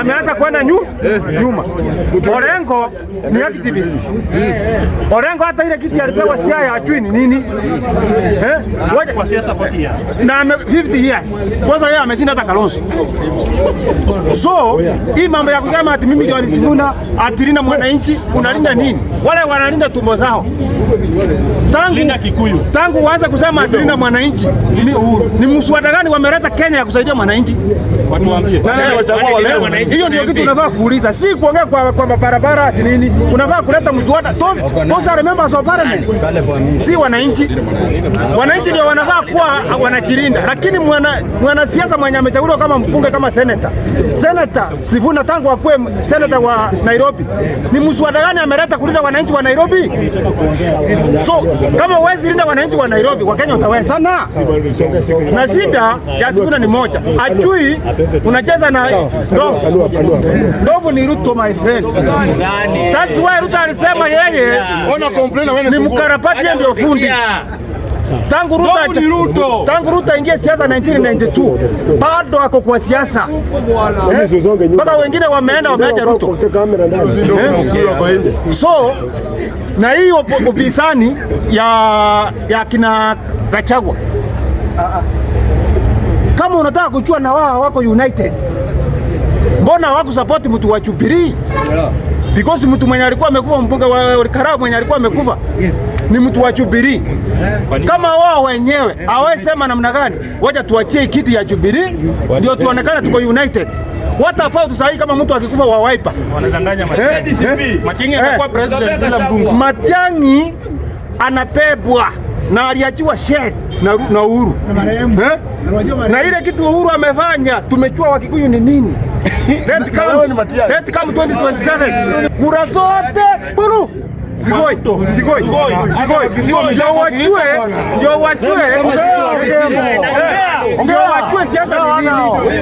ameanza kwenda nyuma. Orengo ni activist. Orengo hata ile kiti alipewa Siaya ajui ni nini. Kwa siasa 40 years. Na 50 years. Kwanza yeye ameshinda hata Kalonzo. So, hii mambo ya kusema ati mimi ndio Sifuna atilinda mwananchi, unalinda nini? Wale wanalinda tumbo zao. Tangu waanze kusema atilinda mwananchi, ni mswada gani wameleta Kenya ya kusaidia mwananchi? Watuambie. Nani wachagua wale wananchi? Hiyo ndio kitu unafaa kuuliza. Si kuongea kwa barabara ati nini. Unafaa kuleta mswada. Those are members of parliament. Si wananchi. Wananchi ndio wanafaa kuwa wanakilinda. Lakini mwanasiasa mwenye amechaguliwa kama mbunge kama senator Sifuna tangu akuwe senator wa Nairobi, ni mswada gani ameleta kulinda wananchi wa Nairobi? So kama huwezi linda wananchi wa Nairobi, Wakenya utaweza sana. Na shida ya Sifuna ni moja, ajui unacheza na ndovu. Ndovu ni Ruto, my friend. That's why Ruto alisema yeye ni mkarabati, ndio fundi. Tangu Ruto ingie siasa 1992 bado ako kwa siasa. Mpaka wengine wameacha Ruto. So na hii upinzani ya kina Gachagua, kama unataka kujua na wao wako united, mbona wako support mtu wa Jubilee? Because mtu mwenye alikuwa amekufa, mbunge wa Karau mwenye alikuwa amekufa ni mtu wa Jubilee. Kama wao wenyewe hawasema namna gani, wacha tuachie kiti ya Jubilee ndio tuonekane tuko united. Watafaa tusahii kama mtu akikufa wa Wiper. Wanadanganya Matiang'i. Matiang'i atakuwa president bila mbunge. Matiang'i anapebwa na aliachiwa share na Uhuru. Na ile kitu Uhuru amefanya tumechua Wakikuyu ni nini? Let come 2027. Kura zote bulu. Sigoi. Ndio wachue